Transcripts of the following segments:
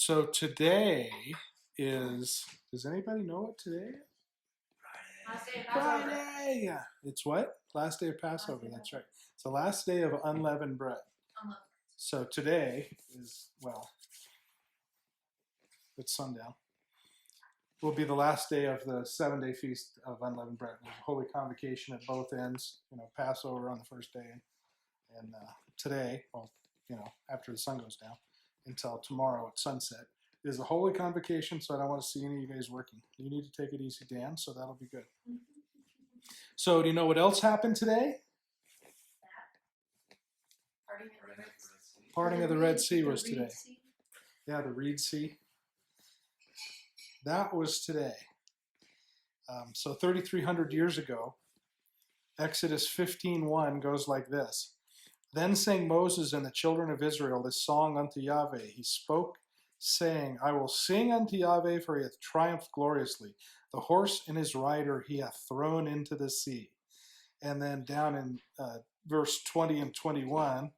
So today does anybody know what today is? Last day of Passover. Friday! Yeah. It's what? Last day of Passover, that's right. It's the last day of unleavened bread. So today is, well, it's sundown. Will be the last day of the 7-day feast of unleavened bread. There's a holy convocation at both ends. Passover on the first day, and today, well, after the sun goes down, until tomorrow at sunset, is a holy convocation. So I don't want to see any of you guys working. You need to take it easy, Dan. So that'll be good. So do you know what else happened today? Parting of the Red Sea was today. Yeah, the Reed Sea. That was today. So 3,300 years ago, Exodus 15:1 goes like this. Then sang Moses and the children of Israel this song unto Yahweh. He spoke, saying, I will sing unto Yahweh, for he hath triumphed gloriously. The horse and his rider he hath thrown into the sea. And then down in verse 20 and 21,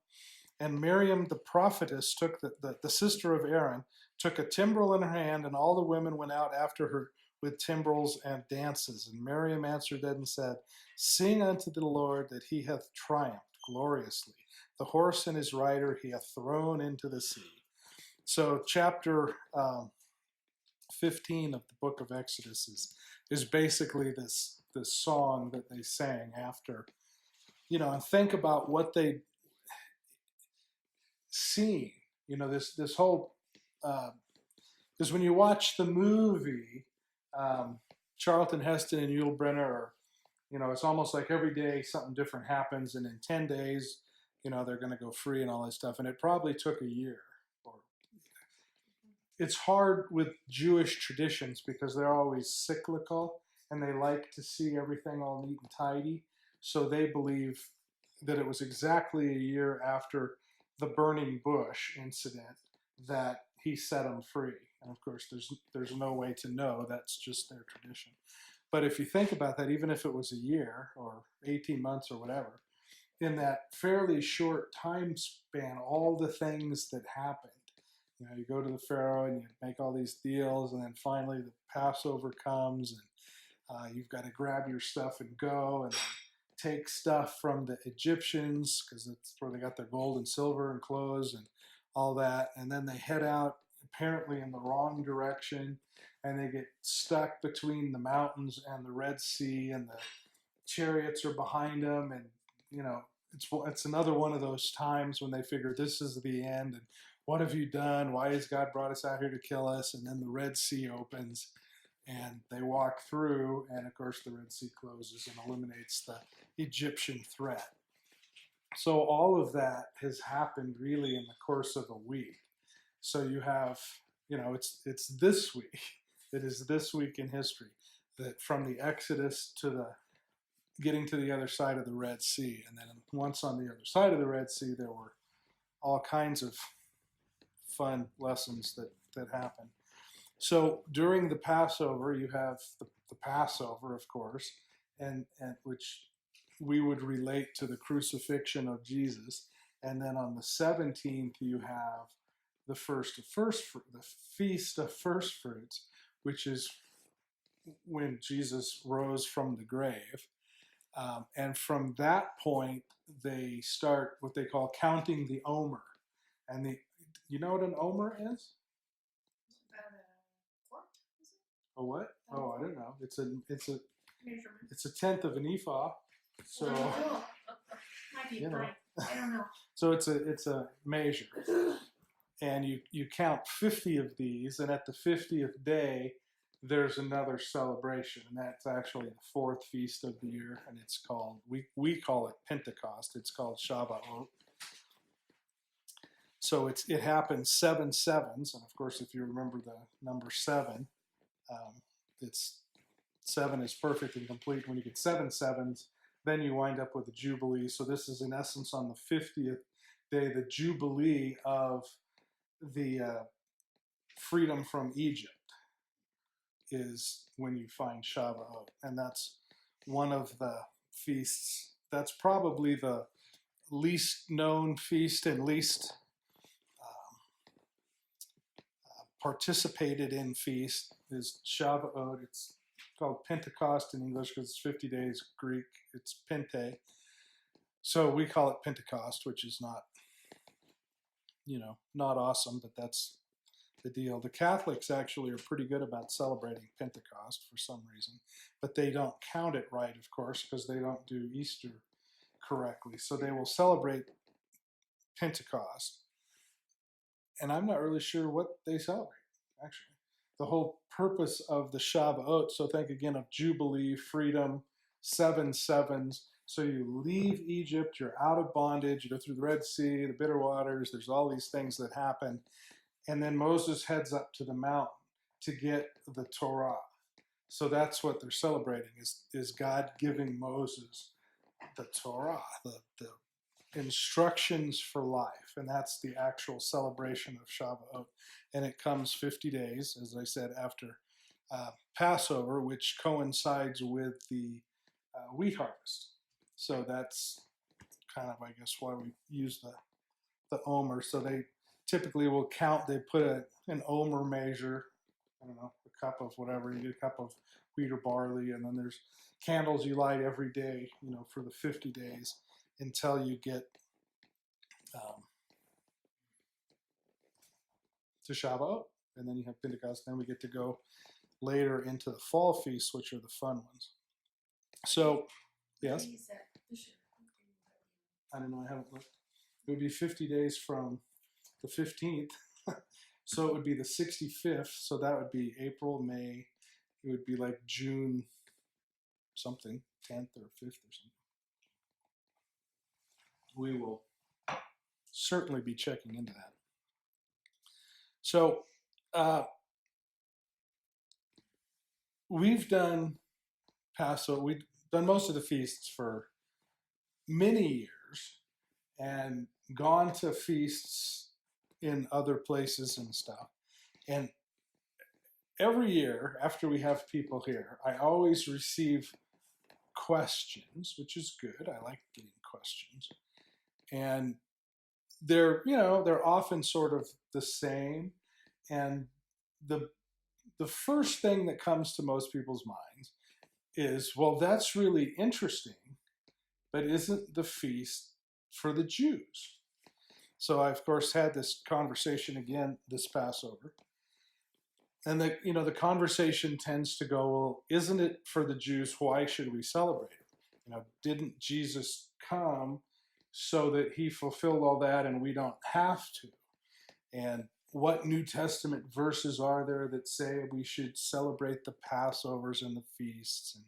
and Miriam the prophetess took the sister of Aaron, took a timbrel in her hand, and all the women went out after her with timbrels and dances. And Miriam answered them and said, Sing unto the Lord that he hath triumphed gloriously. The horse and his rider he hath thrown into the sea. So chapter 15 of the book of Exodus is basically this song that they sang after, and think about what they seen. This whole, because when you watch the movie, Charlton Heston and Yul Brynner are, it's almost like every day something different happens, and in 10 days, they're going to go free and all that stuff. And it probably took a year. It's hard with Jewish traditions because they're always cyclical and they like to see everything all neat and tidy. So they believe that it was exactly a year after the burning bush incident that he set them free. And of course, there's no way to know. That's just their tradition. But if you think about that, even if it was a year or 18 months or whatever, in that fairly short time span, all the things that happened, you go to the Pharaoh and you make all these deals, and then finally the Passover comes, and you've got to grab your stuff and go, and then take stuff from the Egyptians because that's where they got their gold and silver and clothes and all that, and then they head out apparently in the wrong direction, and they get stuck between the mountains and the Red Sea, and the chariots are behind them, and it's another one of those times when they figure this is the end, and what have you done? Why has God brought us out here to kill us? And then the Red Sea opens, and they walk through, and of course the Red Sea closes and eliminates the Egyptian threat. So all of that has happened really in the course of a week. So you have, it's this week. It is this week in history, that from the Exodus to the getting to the other side of the Red Sea. And then once on the other side of the Red Sea, there were all kinds of fun lessons that happen. So during the Passover, you have the Passover, of course, and which we would relate to the crucifixion of Jesus. And then on the 17th, you have the the Feast of First Fruits, which is when Jesus rose from the grave. And from that point, they start what they call counting the Omer. And you know what an Omer is? A what? Oh, I don't know. It's a tenth of an ephah. So might be I don't know. So it's a measure, and you count 50 of these, and at the 50th day, there's another celebration, and that's actually the fourth feast of the year, and it's called we call it Pentecost. It's called Shavuot. So it happens 7 sevens, and of course, if you remember the number 7, it's 7 is perfect and complete. When you get 7 sevens, then you wind up with a jubilee. So this is in essence on the 50th day, the jubilee of the freedom from Egypt is when you find Shavuot, and that's one of the feasts. That's probably the least known feast and least participated in feast is Shavuot. It's called Pentecost in English because it's 50 days. Greek, it's Pente. So we call it Pentecost, which is not, not awesome, but that's the deal. The Catholics actually are pretty good about celebrating Pentecost for some reason, but they don't count it right, of course, because they don't do Easter correctly. So they will celebrate Pentecost, and I'm not really sure what they celebrate, actually. The whole purpose of the Shavuot, so think again of Jubilee, freedom, 7 sevens. So you leave Egypt, you're out of bondage, you go through the Red Sea, the bitter waters, there's all these things that happen. And then Moses heads up to the mountain to get the Torah. So that's what they're celebrating, is God giving Moses the Torah, the instructions for life. And that's the actual celebration of Shavuot. And it comes 50 days, as I said, after Passover, which coincides with the wheat harvest. So that's kind of, I guess, why we use the omer. So they typically will count, they put an omer measure, I don't know, a cup of whatever, you get a cup of wheat or barley, and then there's candles you light every day, for the 50 days until you get to Shavuot, and then you have Pentecost, then we get to go later into the fall feasts, which are the fun ones. So, yes? I don't know, I haven't looked. It would be 50 days from the 15th. So it would be the 65th. So that would be April, May. It would be like June something, 10th or 5th or something. We will certainly be checking into that. So we've done Passover. We've done most of the feasts for many years and gone to feasts in other places and stuff. And every year after we have people here, I always receive questions, which is good. I like getting questions. And they're often sort of the same. And the first thing that comes to most people's minds is, well, that's really interesting, but isn't the feast for the Jews? So I, of course, had this conversation again this Passover. And the conversation tends to go, well, isn't it for the Jews? Why should we celebrate it? Didn't Jesus come so that he fulfilled all that and we don't have to? And what New Testament verses are there that say we should celebrate the Passovers and the feasts? And,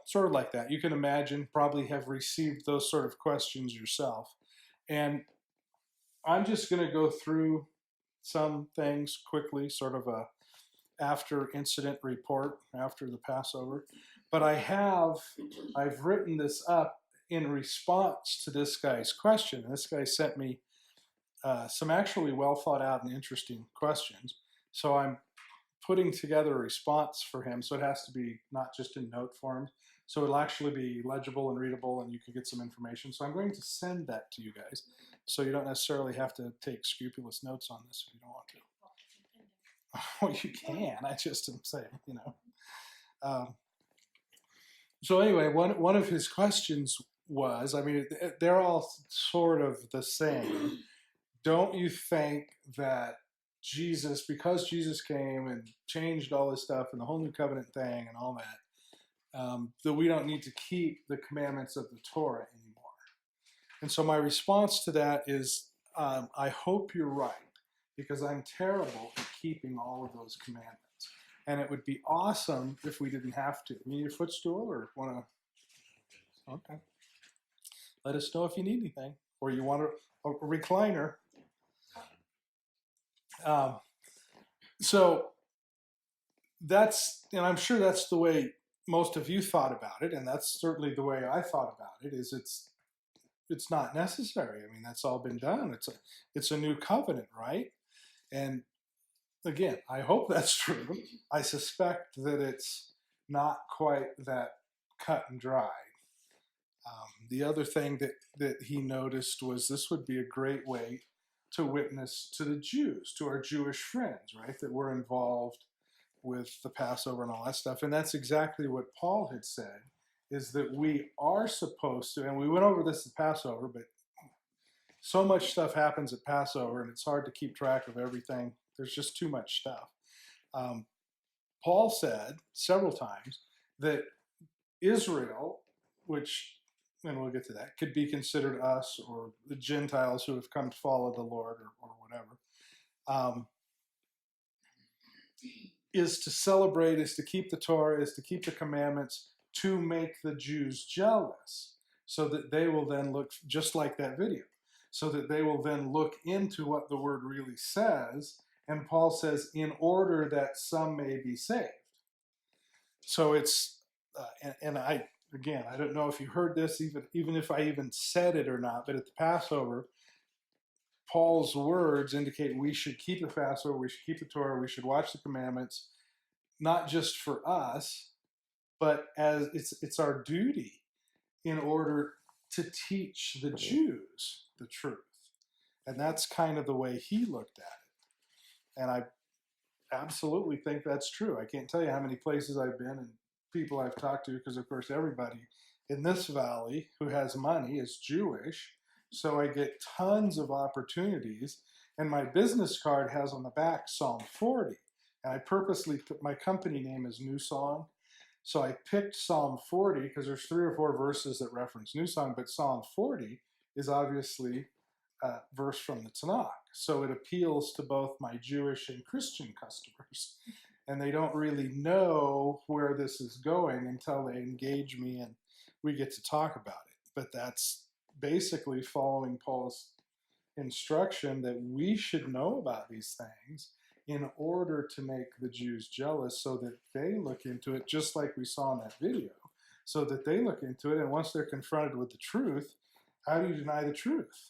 sort of like that. You can imagine, probably have received those sort of questions yourself. And I'm just going to go through some things quickly, sort of a after incident report after the Passover. But I've written this up in response to this guy's question. This guy sent me some actually well thought out and interesting questions. So I'm putting together a response for him. So it has to be not just in note form. So it'll actually be legible and readable, and you can get some information. So I'm going to send that to you guys. So you don't necessarily have to take scrupulous notes on this if you don't want to. Well, you can. I just am saying, So anyway, one of his questions was, they're all sort of the same. Don't you think that because Jesus came and changed all this stuff and the whole new covenant thing and all that, that we don't need to keep the commandments of the Torah anymore? And so my response to that is, I hope you're right, because I'm terrible at keeping all of those commandments. And it would be awesome if we didn't have to. You need a footstool or want to? Okay. Let us know if you need anything, or you want a recliner. So that's, and I'm sure that's the way most of you thought about it, and that's certainly the way I thought about it. Is it's not necessary. That's all been done. It's a new covenant, right? And again, I hope that's true. I suspect that it's not quite that cut and dry. The other thing that he noticed was this would be a great way to witness to the Jews, to our Jewish friends, right, that were involved with the Passover and all that stuff. And that's exactly what Paul had said, is that we are supposed to, and we went over this at Passover, but so much stuff happens at Passover, and it's hard to keep track of everything. There's just too much stuff. Paul said several times that Israel, which, and we'll get to that, could be considered us or the Gentiles who have come to follow the Lord or whatever, is to celebrate, is to keep the Torah, is to keep the commandments, to make the Jews jealous, so that they will then look, just like that video, so that they will then look into what the word really says. And Paul says, in order that some may be saved. So it's, and I, again, I don't know if you heard this, even if I even said it or not, but at the Passover, Paul's words indicate we should keep the Passover, we should keep the Torah, we should watch the commandments, not just for us, but as it's our duty in order to teach the Jews the truth. And that's kind of the way he looked at it. And I absolutely think that's true. I can't tell you how many places I've been and people I've talked to, because of course everybody in this valley who has money is Jewish. So I get tons of opportunities, and my business card has on the back Psalm 40. And I purposely put, my company name is New Song. So I picked Psalm 40 because there's 3 or 4 verses that reference New Song, but Psalm 40 is obviously a verse from the Tanakh. So it appeals to both my Jewish and Christian customers. And they don't really know where this is going until they engage me and we get to talk about it. But that's basically following Paul's instruction that we should know about these things in order to make the Jews jealous, so that they look into it, just like we saw in that video, so that they look into it, and once they're confronted with the truth, how do you deny the truth?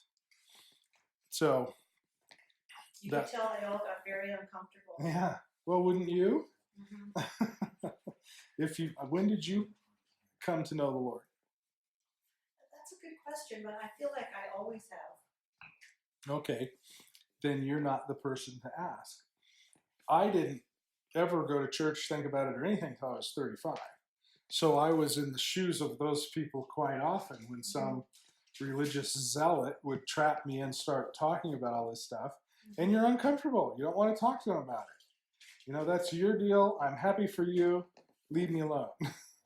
So You could tell they all got very uncomfortable. yeah, well, wouldn't you? Mm-hmm. When did you come to know the Lord? That's a good question, but I feel like I always have. Okay, then you're not the person to ask. I didn't ever go to church, think about it or anything until I was 35. So I was in the shoes of those people quite often when some religious zealot would trap me and start talking about all this stuff. And you're uncomfortable. You don't want to talk to them about it. You know, that's your deal. I'm happy for you. Leave me alone.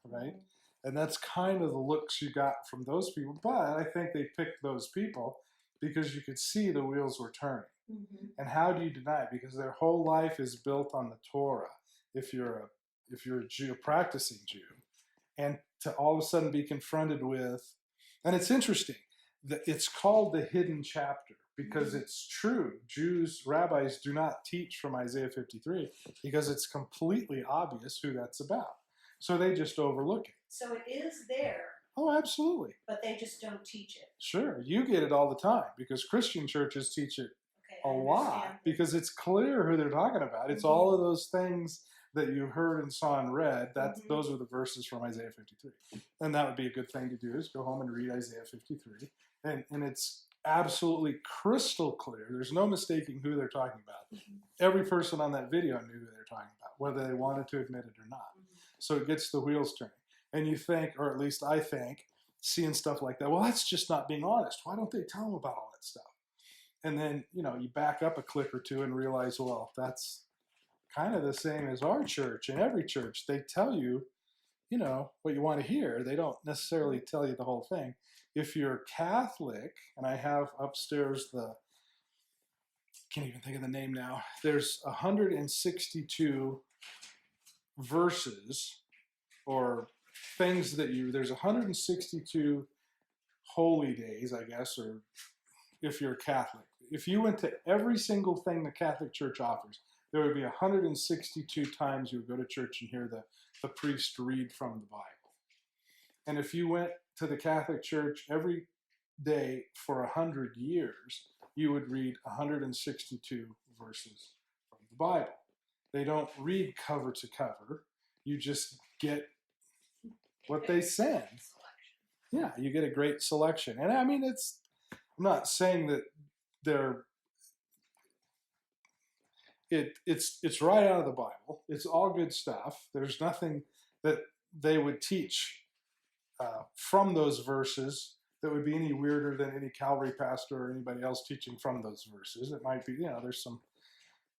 Right? And that's kind of the looks you got from those people. But I think they picked those people because you could see the wheels were turning. Mm-hmm. And how do you deny it? Because their whole life is built on the Torah. If you're a Jew, a practicing Jew, and to all of a sudden be confronted with, and it's interesting that it's called the hidden chapter because it's true. Jews, rabbis do not teach from Isaiah 53 because it's completely obvious who that's about. So they just overlook it. So it is there. Oh, absolutely. But they just don't teach it. Sure. You get it all the time because Christian churches teach it a lot because it's clear who they're talking about. It's all of those things that you heard and saw and read. Those are the verses from Isaiah 53. And that would be a good thing to do, is go home and read Isaiah 53. And it's absolutely crystal clear. There's no mistaking who they're talking about. Every person on that video knew who they're talking about, whether they wanted to admit it or not. So it gets the wheels turning. And you think, or at least I think, seeing stuff like that, well, that's just not being honest. Why don't they tell them about all that stuff? And then, you back up a click or two and realize, well, that's kind of the same as our church and every church. They tell you, what you want to hear. They don't necessarily tell you the whole thing. If you're Catholic, and I have upstairs can't even think of the name now. There's 162 verses or things there's 162 holy days, I guess, or if you're Catholic. If you went to every single thing the Catholic Church offers, there would be 162 times you would go to church and hear the priest read from the Bible. And if you went to the Catholic Church every day for 100 years, you would read 162 verses from the Bible. They don't read cover to cover. You just get what they send. Yeah, you get a great selection. And I mean, I'm not saying that they're it's right out of the Bible. It's all good stuff. There's nothing that they would teach from those verses that would be any weirder than any Calvary pastor or anybody else teaching from those verses. It might be, there's some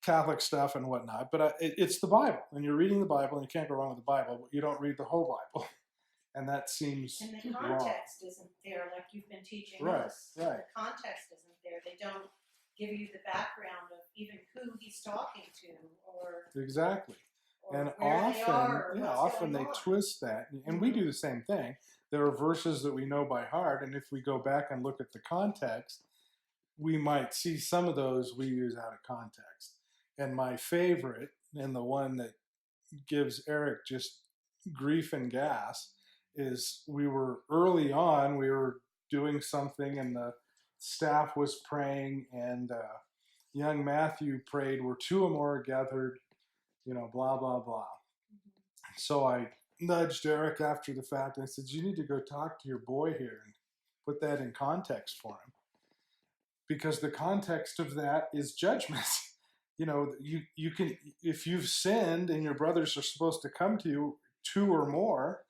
Catholic stuff and whatnot, but it's the Bible, and you're reading the Bible, and you can't go wrong with the Bible, but you don't read the whole Bible, and that seems And the wrong. context isn't there, like you've been teaching Right, us. right. The context isn't there. They don't give you the background of even who he's talking to, or Exactly. or And where they are, or what's often going they on. twist that, and we do the same thing. There are verses that we know by heart, and if we go back and look at the context, we might see some of those we use out of context. And my favorite, and the one that gives Eric just grief and gas, is we were early on, we were doing something, and the staff was praying, and young Matthew prayed, "Where two or more are gathered, blah, blah, blah." So I nudged Eric after the fact, and I said, "You need to go talk to your boy here and put that in context for him." Because the context of that is judgment. You can, if you've sinned and your brothers are supposed to come to you, two or more,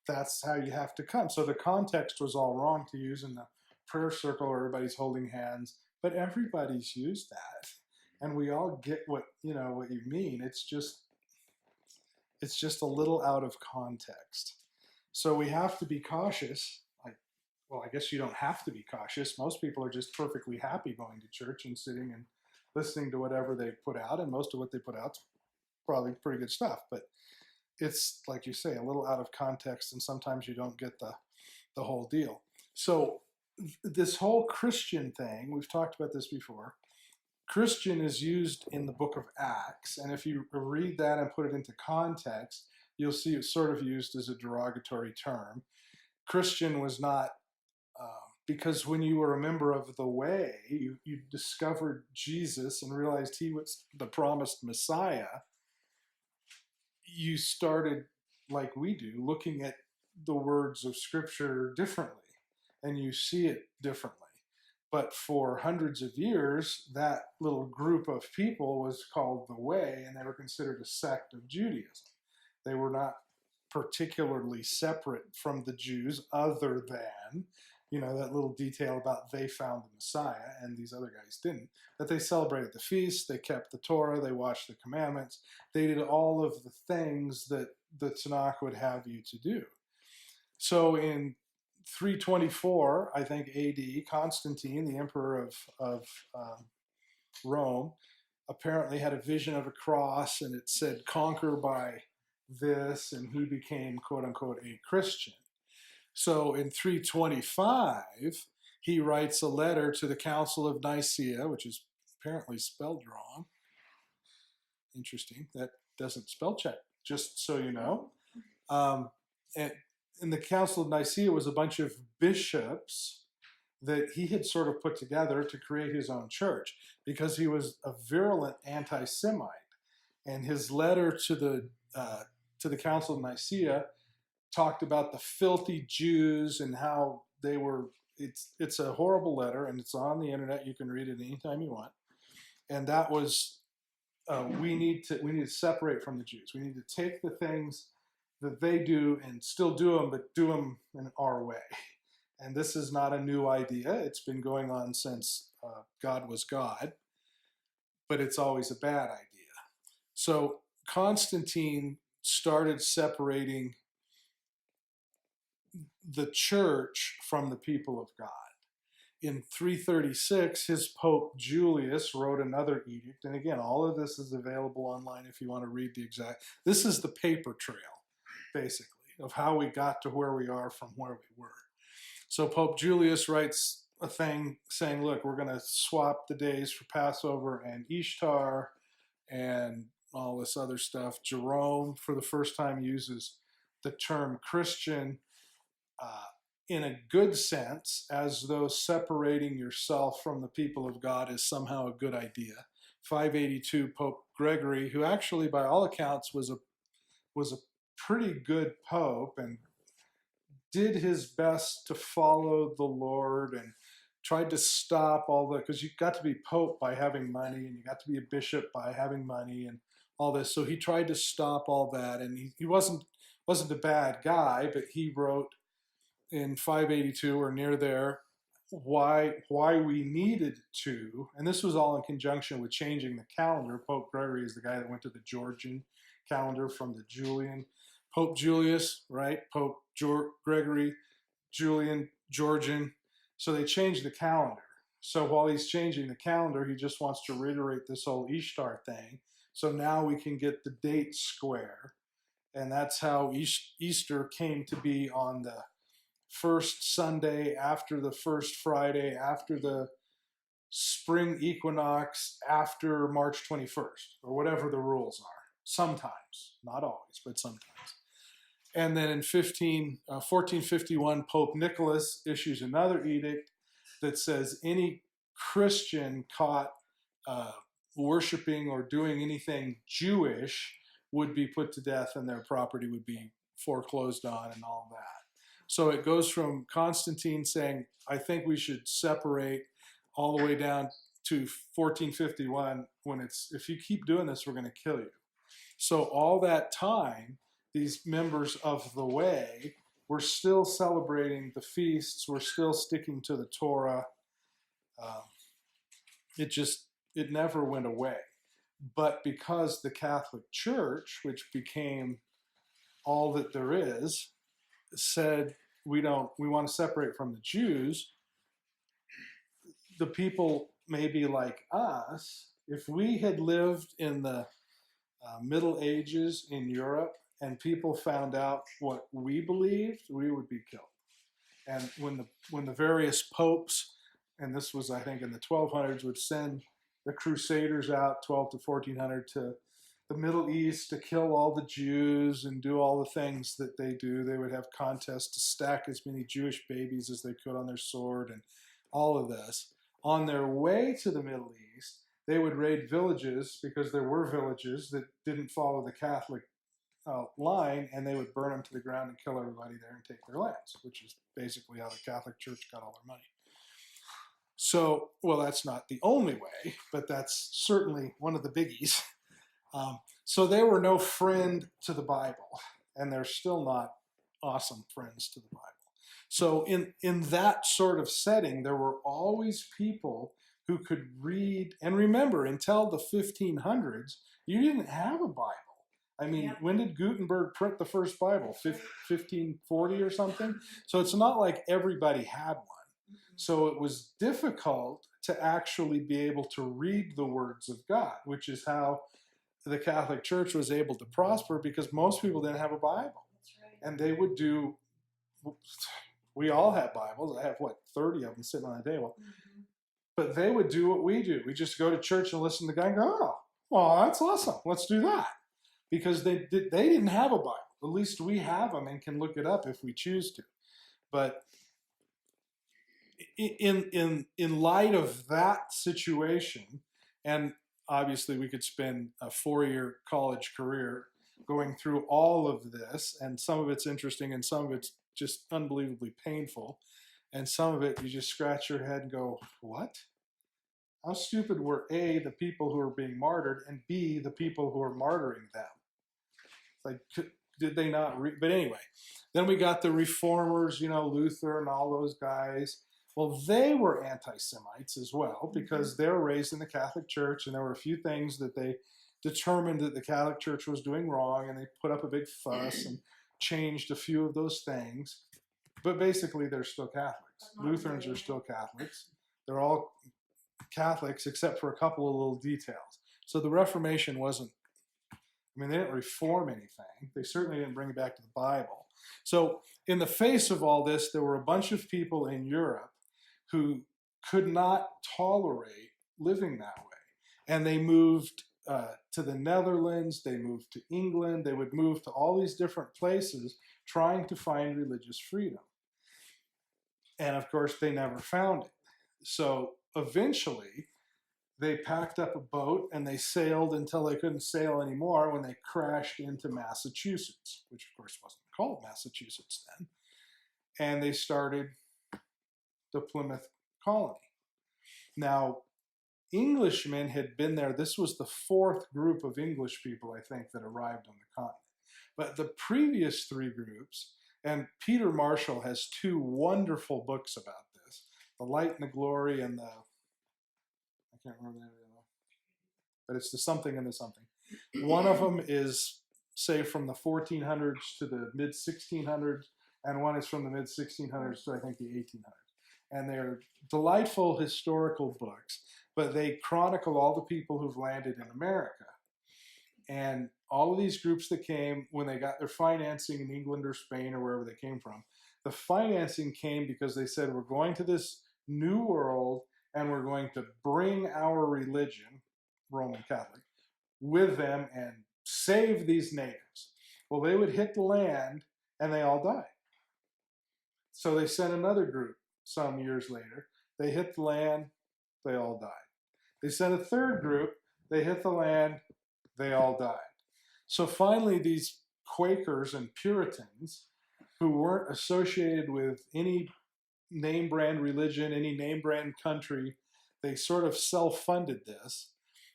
that's how you have to come. So the context was all wrong to use in the prayer circle where everybody's holding hands, but everybody's used that, and we all get what you mean. It's just a little out of context. So we have to be cautious. I guess you don't have to be cautious. Most people are just perfectly happy going to church and sitting and listening to whatever they put out, and most of what they put out's probably pretty good stuff. But it's, like you say, a little out of context, and sometimes you don't get the whole deal. So this whole Christian thing, we've talked about this before. Christian is used in the book of Acts, and if you read that and put it into context, you'll see it's sort of used as a derogatory term. Christian was not, because when you were a member of the Way, you discovered Jesus and realized he was the promised Messiah. You started, like we do, looking at the words of Scripture differently, and you see it differently. But for hundreds of years, that little group of people was called the Way, and they were considered a sect of Judaism. They were not particularly separate from the Jews, other than, that little detail about they found the Messiah and these other guys didn't. But they celebrated the feast, they kept the Torah, they watched the commandments, they did all of the things that the Tanakh would have you to do. So in 324, I think AD, Constantine, the emperor of Rome, apparently had a vision of a cross, and it said, "Conquer by this," and he became, quote unquote, a Christian. So in 325, he writes a letter to the Council of Nicaea, which is apparently spelled wrong. Interesting. That doesn't spell check, just so you know. And the Council of Nicaea was a bunch of bishops that he had sort of put together to create his own church, because he was a virulent anti-Semite. And his letter to the Council of Nicaea talked about the filthy Jews and how they were. It's a horrible letter, and it's on the internet. You can read it anytime you want. And that was we need to separate from the Jews. We need to take the things that they do and still do them, but do them in our way. And this is not a new idea. It's been going on since God was God, but it's always a bad idea. So Constantine started separating the church from the people of God. In 336, his Pope Julius wrote another edict. And again, all of this is available online if you want to read the exact. This is the paper trail, basically, of how we got to where we are from where we were. So Pope Julius writes a thing saying, look, we're going to swap the days for Passover and Ishtar and all this other stuff. Jerome, for the first time, uses the term Christian in a good sense, as though separating yourself from the people of God is somehow a good idea. 582, Pope Gregory, who actually, by all accounts, was a pretty good pope and did his best to follow the Lord and tried to stop all the, because you got to be pope by having money, and you got to be a bishop by having money, and all this. So he tried to stop all that, and he wasn't a bad guy, but he wrote in 582 or near there why we needed to, and this was all in conjunction with changing the calendar. Pope Gregory is the guy that went to the Georgian calendar from the Julian. Pope Julius, right? Pope Gregory, Julian, Georgian. So they changed the calendar. So while he's changing the calendar, he just wants to reiterate this whole Ishtar thing. So now we can get the date square. And that's how Easter came to be on the first Sunday after the first Friday after the spring equinox after March 21st, or whatever the rules are. Sometimes, not always, but sometimes. And then in 1451, Pope Nicholas issues another edict that says any Christian caught worshiping or doing anything Jewish would be put to death, and their property would be foreclosed on and all that. So it goes from Constantine saying, I think we should separate, all the way down to 1451 when it's, if you keep doing this, we're going to kill you. So all that time, these members of the Way were still celebrating the feasts, were still sticking to the Torah. It never went away. But because the Catholic Church, which became all that there is, said we want to separate from the Jews, the people maybe like us, if we had lived in the Middle Ages in Europe and people found out what we believed, we would be killed. And when the various popes, and this was I think in the 1200s, would send the Crusaders out 12 to 1400 to the Middle East to kill all the Jews and do all the things that they do. They would have contests to stack as many Jewish babies as they could on their sword and all of this. On their way to the Middle East, they would raid villages, because there were villages that didn't follow the Catholic line, and they would burn them to the ground and kill everybody there and take their lands, which is basically how the Catholic Church got all their money. So, well, that's not the only way, but that's certainly one of the biggies. So they were no friend to the Bible, and they're still not awesome friends to the Bible. So in that sort of setting, there were always people who could read, and remember, until the 1500s, you didn't have a Bible. I mean, yeah. When did Gutenberg print the first Bible? 1540 or something? So it's not like everybody had one. So it was difficult to actually be able to read the words of God, which is how the Catholic Church was able to prosper, because most people didn't have a Bible. That's right. And they would do, we all have Bibles. I have, 30 of them sitting on the table. Mm-hmm. But they would do what we do. We just go to church and listen to God and go, oh, well, that's awesome. Let's do that. Because they didn't have a Bible. At least we have them and can look it up if we choose to. But in light of that situation, and obviously we could spend a 4-year college career going through all of this, and some of it's interesting and some of it's just unbelievably painful, and some of it you just scratch your head and go, what? How stupid were A, the people who are being martyred, and B, the people who are martyring them? Like, did they not read? But anyway, then we got the reformers, Luther and all those guys. Well, they were anti-Semites as well, because they were raised in the Catholic Church, and there were a few things that they determined that the Catholic Church was doing wrong, and they put up a big fuss and changed a few of those things. But basically, they're still Catholics. Lutherans are still Catholics. They're all Catholics except for a couple of little details. So the Reformation wasn't, they didn't reform anything. They certainly didn't bring it back to the Bible. So in the face of all this, there were a bunch of people in Europe who could not tolerate living that way. And they moved to the Netherlands, they moved to England, they would move to all these different places trying to find religious freedom. And of course, they never found it. So eventually, they packed up a boat and they sailed until they couldn't sail anymore, when they crashed into Massachusetts, which of course wasn't called Massachusetts then. And they started the Plymouth colony. Now, Englishmen had been there. This was the fourth group of English people, I think, that arrived on the continent. But the previous three groups, and Peter Marshall has two wonderful books about this, The Light and the Glory and the, I can't remember the name of the other, but it's the something and the something. One of them is, say, from the 1400s to the mid 1600s, and one is from the mid 1600s to, I think, the 1800s. And they're delightful historical books, but they chronicle all the people who've landed in America. And all of these groups that came, when they got their financing in England or Spain or wherever they came from, the financing came because they said, we're going to this new world and we're going to bring our religion, Roman Catholic, with them and save these natives. Well, they would hit the land and they all died. So they sent another group some years later. They hit the land, they all died. They sent a third group, they hit the land, they all died. So finally, these Quakers and Puritans, who weren't associated with any name brand religion, any name brand country, they sort of self-funded this.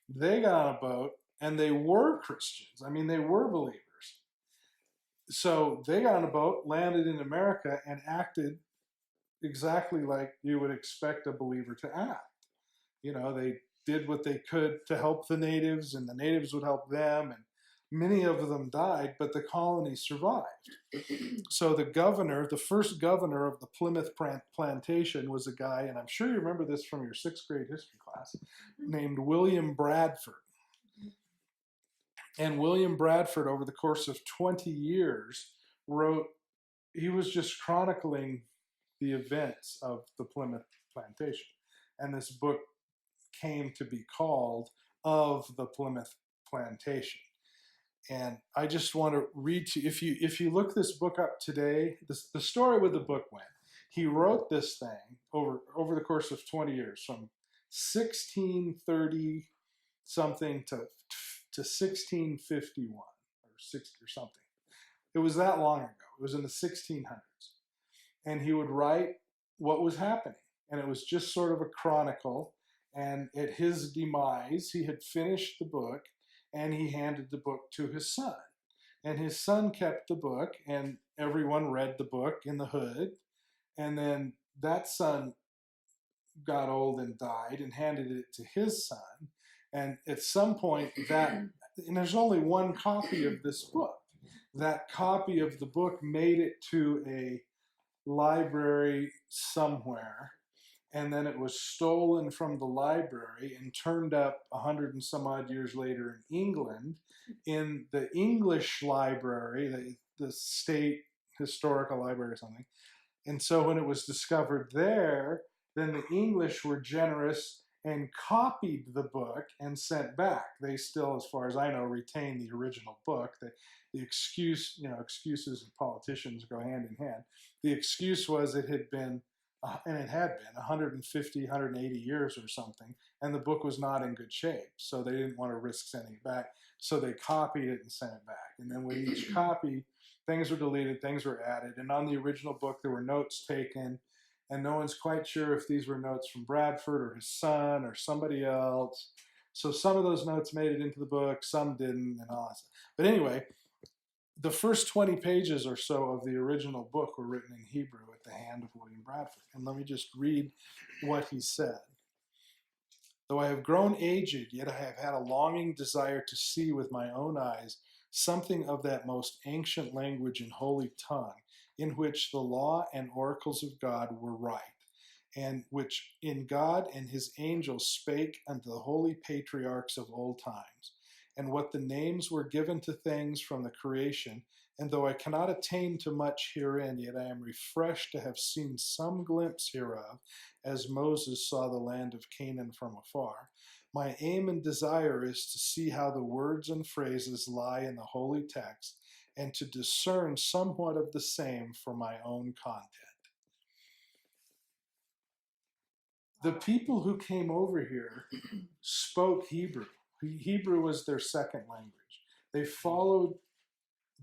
They got on a boat and they were Christians. I mean, they were believers. So they got on a boat, landed in America, and acted exactly like you would expect a believer to act. You know, they did what they could to help the natives, and the natives would help them, and many of them died, but the colony survived. So the governor, the first governor of the Plymouth plantation was a guy, and I'm sure you remember this from your sixth grade history class, named William Bradford. And William Bradford, over the course of 20 years, he was just chronicling the events of the Plymouth plantation. And this book came to be called Of the Plymouth Plantation. And I just want to read to you, if you look this book up today, the story with the book went. He wrote this thing over the course of 20 years, from 1630 something to 1651 or 60 or something. It was that long ago. It was in the 1600s. And he would write what was happening. And it was just sort of a chronicle. And at his demise, he had finished the book and he handed the book to his son. And his son kept the book and everyone read the book in the hood. And then that son got old and died and handed it to his son. And at some point and there's only one copy of this book. That copy of the book made it to a library somewhere, and then it was stolen from the library and turned up 100 and some odd years later in England in the English library, the state historical library or something. And so when it was discovered there, then the English were generous and copied the book and sent back. They still, as far as I know, retain the original book. The excuse, excuses of politicians go hand in hand. The excuse was it had been, and it had been, 150, 180 years or something, and the book was not in good shape. So they didn't want to risk sending it back. So they copied it and sent it back. And then with each copy, things were deleted, things were added. And on the original book, there were notes taken. And no one's quite sure if these were notes from Bradford or his son or somebody else. So some of those notes made it into the book, some didn't, and all that stuff. But anyway, the first 20 pages or so of the original book were written in Hebrew at the hand of William Bradford. And let me just read what he said. Though I have grown aged, yet I have had a longing desire to see with my own eyes something of that most ancient language and holy tongue, in which the law and oracles of God were right, and which in God and his angels spake unto the holy patriarchs of old times, and what the names were given to things from the creation. And though I cannot attain to much herein, yet I am refreshed to have seen some glimpse hereof, as Moses saw the land of Canaan from afar. My aim and desire is to see how the words and phrases lie in the holy text, and to discern somewhat of the same for my own content. The people who came over here spoke Hebrew. Hebrew was their second language. They followed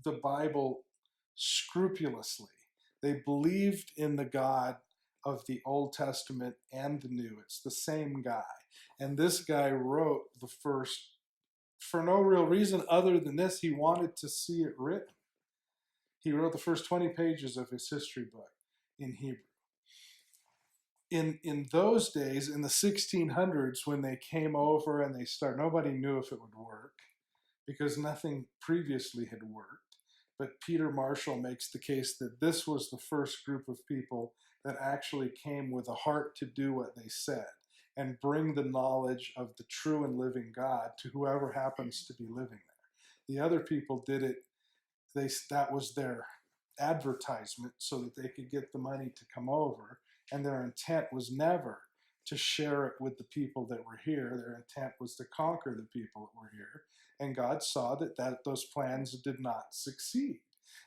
the Bible scrupulously. They believed in the God of the Old Testament and the New. It's the same guy. And this guy wrote the first, for no real reason other than this, he wanted to see it written. He wrote the first 20 pages of his history book in Hebrew. In those days, in the 1600s, when they came over and they started, nobody knew if it would work because nothing previously had worked. But Peter Marshall makes the case that this was the first group of people that actually came with a heart to do what they said and bring the knowledge of the true and living God to whoever happens to be living there. The other people did it, that was their advertisement so that they could get the money to come over, and their intent was never to share it with the people that were here. Their intent was to conquer the people that were here, and God saw that those plans did not succeed.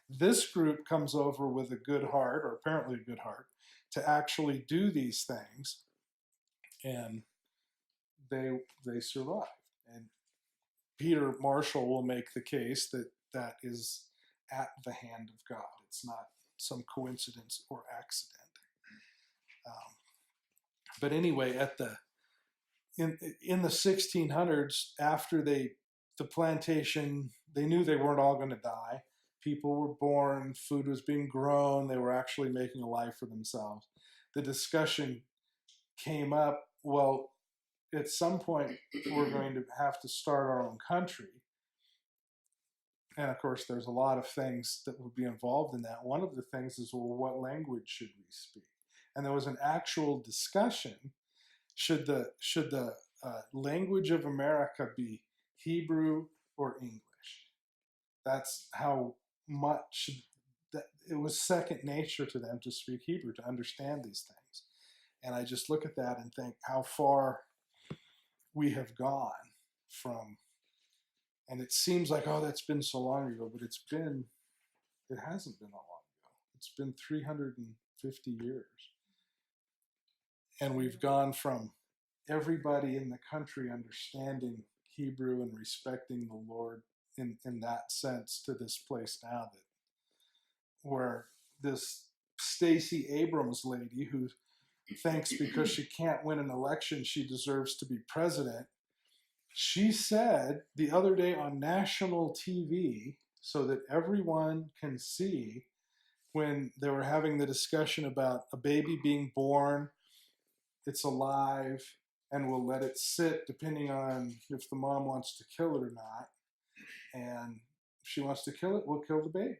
This group comes over with a good heart, or apparently a good heart, to actually do these things, and they survive. And Peter Marshall will make the case that that is at the hand of God. It's not some coincidence or accident. But anyway, in the 1600s, after the plantation, they knew they weren't all going to die. People were born, food was being grown, they were actually making a life for themselves. The discussion came up, well, at some point we're going to have to start our own country. And of course, there's a lot of things that would be involved in that. One of the things is, well, what language should we speak? And there was an actual discussion: should the language of America be Hebrew or English? That's how much that it was second nature to them to speak Hebrew, to understand these things. And I just look at that and think how far we have gone from. And it seems like, oh, that's been so long ago, but it hasn't been that long ago. It's been 350 years. And we've gone from everybody in the country understanding Hebrew and respecting the Lord in that sense to this place now that where this Stacey Abrams lady, who thinks because she can't win an election she deserves to be president, she said the other day on national TV, so that everyone can see, when they were having the discussion about a baby being born, it's alive, and we'll let it sit depending on if the mom wants to kill it or not. And if she wants to kill it, we'll kill the baby.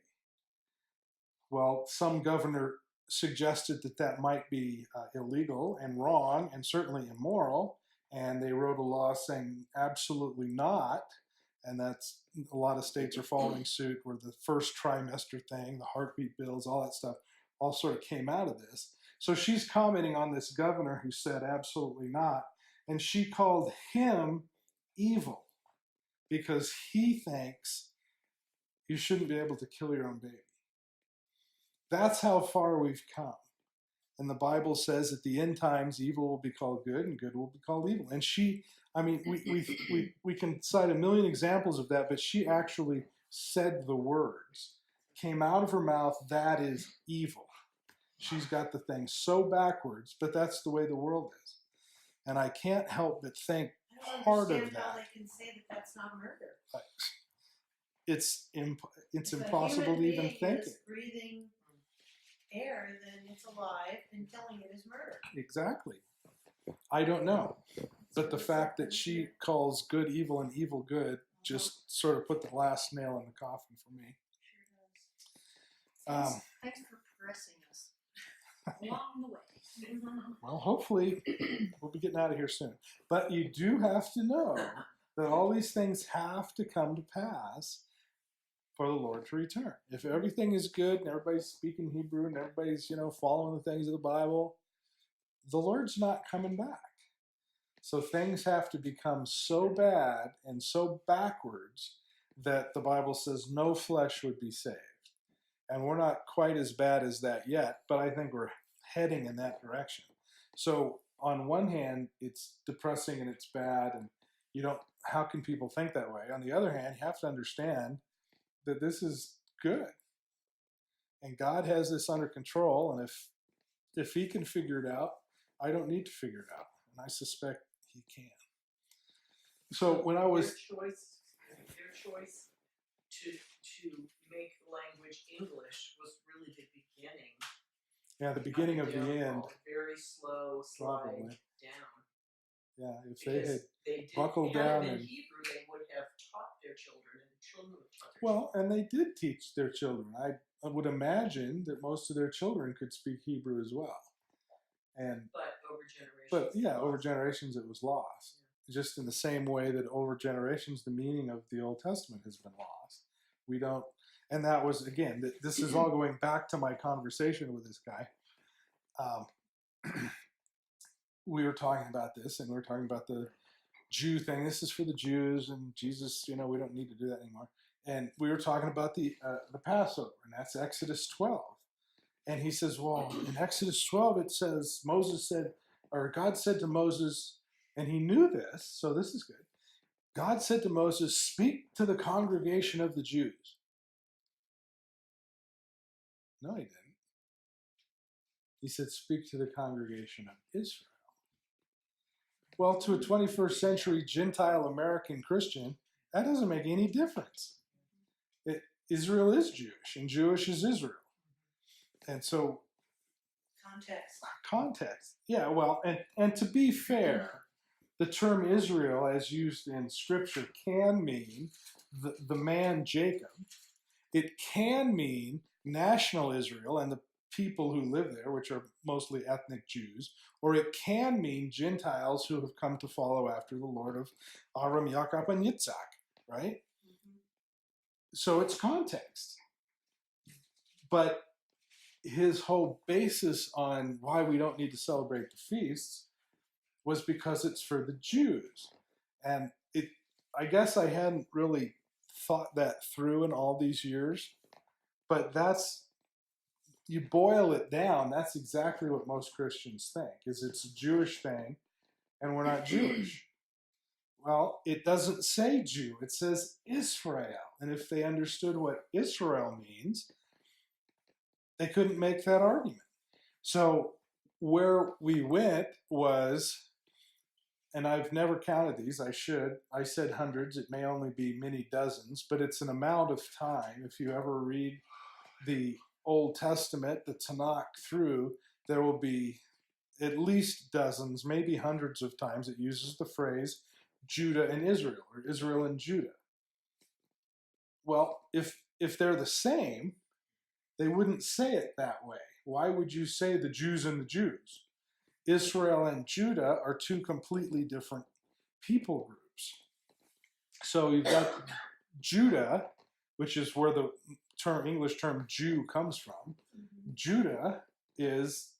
Well, some governor suggested that that might be illegal and wrong and certainly immoral. And they wrote a law saying absolutely not. And that's, a lot of states are following suit, where the first trimester thing, the heartbeat bills, all that stuff, all sort of came out of this. So she's commenting on this governor who said absolutely not. And she called him evil because he thinks you shouldn't be able to kill your own baby. That's how far we've come. And the Bible says at the end times, evil will be called good and good will be called evil. And she, I mean, we can cite a million examples of that, but she actually said the words, came out of her mouth, that is evil. She's got the thing so backwards, but that's the way the world is. And I can't help but think part of that. How they can say that that's not murder. It's If impossible to even think it. Breathing air, then it's alive, and killing it is murder. Exactly. I don't know. But the fact that she calls good evil and evil good just sort of put the last nail in the coffin for me. Sure does. Thanks for pressing us along the way. Well, hopefully we'll be getting out of here soon. But you do have to know that all these things have to come to pass for the Lord to return. If everything is good and everybody's speaking Hebrew and everybody's, following the things of the Bible, the Lord's not coming back. So things have to become so bad and so backwards that the Bible says no flesh would be saved. And we're not quite as bad as that yet, but I think we're heading in that direction. So on one hand, it's depressing and it's bad, and how can people think that way? On the other hand, you have to understand that this is good. And God has this under control, and if if he can figure it out, I don't need to figure it out, and I suspect he can. So when I was their choice to make the language English was really the beginning. the beginning of the end, very slow slide probably. down. Yeah, if Because they had did buckled have down them in and Hebrew, they would have taught their children, and the children would have taught their well, and they did teach their children. I would imagine that most of their children could speak Hebrew as well. And but over generations. but yeah, over generations it was lost. Just in the same way that over generations the meaning of the Old Testament has been lost. We don't, and that was again. This is all going back to my conversation with this guy. We were talking about this, and we were talking about the Jew thing. This is for the Jews, and Jesus. We don't need to do that anymore. And we were talking about the Passover, and that's Exodus 12. And he says, well, in Exodus 12 it says Moses said, or God said to Moses, and he knew this, so this is good. God said to Moses, "Speak to the congregation of the Jews." No, he didn't. He said, "Speak to the congregation of Israel." Well, to a 21st century Gentile American Christian, that doesn't make any difference. Israel is Jewish, and Jewish is Israel. And so, context. Yeah, well, and to be fair, the term Israel, as used in Scripture, can mean the man Jacob. It can mean national Israel and the people who live there, which are mostly ethnic Jews, or it can mean Gentiles who have come to follow after the Lord of Aram, Yaakov, and Yitzhak, right? Mm-hmm. So it's context. But his whole basis on why we don't need to celebrate the feasts was because it's for the Jews. And I guess I hadn't really thought that through in all these years, but you boil it down, that's exactly what most Christians think, is it's a Jewish thing, and we're not Jewish. Well, it doesn't say Jew, it says Israel. And if they understood what Israel means, they couldn't make that argument. So where we went was, and I've never counted these, I should. I said hundreds, it may only be many dozens, but it's an amount of time. If you ever read the Old Testament, the Tanakh through, there will be at least dozens, maybe hundreds of times it uses the phrase Judah and Israel, or Israel and Judah. Well, if they're the same, they wouldn't say it that way. Why would you say the Jews and the Jews? Israel and Judah are two completely different people groups. So you've got Judah, which is where the English term Jew comes from. Mm-hmm. Judah is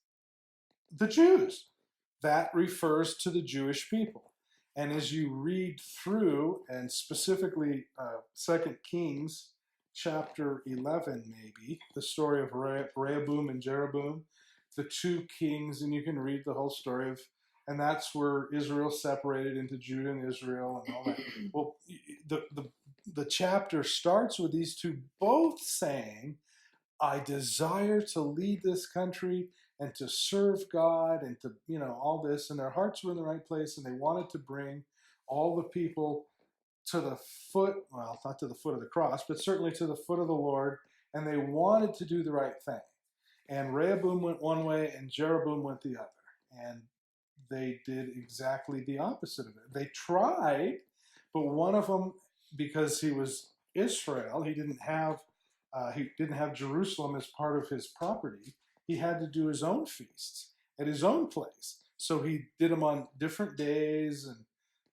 the Jews. That refers to the Jewish people. And as you read through, and specifically 2 Kings chapter 11, maybe, the story of Rehoboam and Jeroboam, the two kings, and you can read the whole story of, and that's where Israel separated into Judah and Israel and all that. Well, the chapter starts with these two both saying, I desire to lead this country and to serve God and to, all this, and their hearts were in the right place, and they wanted to bring all the people to the foot, well, not to the foot of the cross, but certainly to the foot of the Lord, and they wanted to do the right thing. And Rehoboam went one way and Jeroboam went the other. And they did exactly the opposite of it. They tried, but one of them, because he was Israel, he didn't have Jerusalem as part of his property. He had to do his own feasts at his own place. So he did them on different days and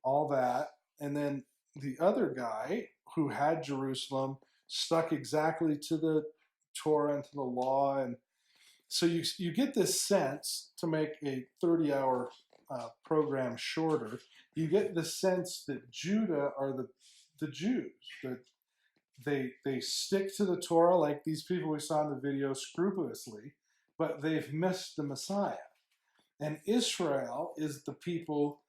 all that. And then the other guy who had Jerusalem stuck exactly to the Torah and to the law. And so you get this sense, to make a 30-hour program shorter, you get the sense that Judah are the Jews, that they stick to the Torah like these people we saw in the video scrupulously, but they've missed the Messiah. And Israel is the people,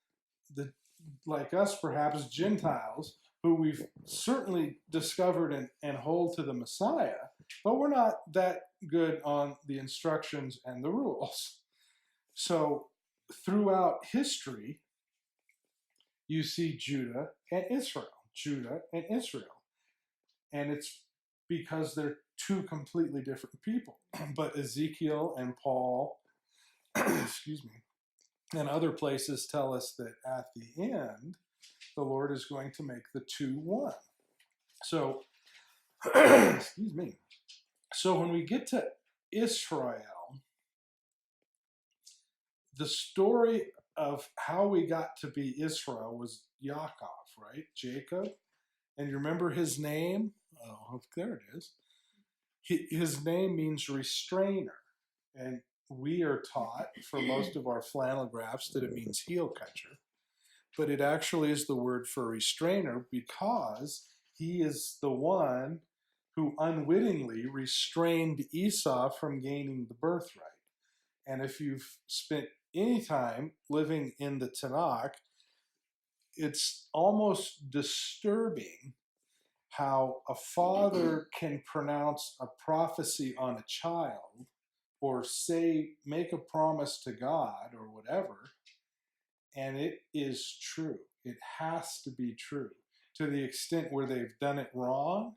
like us perhaps, Gentiles, who we've certainly discovered and hold to the Messiah, but we're not that good on the instructions and the rules. So throughout history, you see Judah and Israel. And it's because they're two completely different people. But Ezekiel and Paul, excuse me, and other places tell us that at the end, the Lord is going to make the two one. So, excuse me. So when we get to Israel, the story of how we got to be Israel was Yaakov, right? Jacob. And you remember his name? Oh, there it is. His name means restrainer. And we are taught for most of our flannel graphs that it means heel catcher. But it actually is the word for restrainer because he is the one who unwittingly restrained Esau from gaining the birthright. And if you've spent any time living in the Tanakh, it's almost disturbing how a father can pronounce a prophecy on a child or say, make a promise to God or whatever, and it is true. It has to be true. To the extent where they've done it wrong,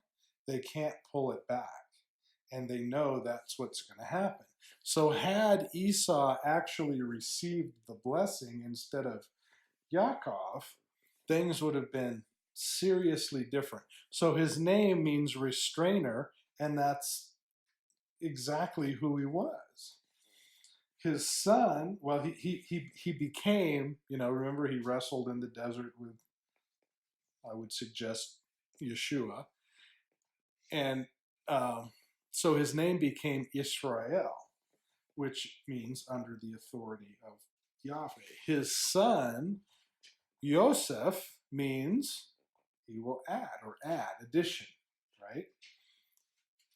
they can't pull it back. And they know that's what's going to happen. So had Esau actually received the blessing instead of Yaakov, things would have been seriously different. So his name means restrainer, and that's exactly who he was. His son, well, he became, remember he wrestled in the desert with, I would suggest, Yeshua. And so his name became Israel, which means under the authority of Yahweh. His son, Yosef, means he will add, addition, right?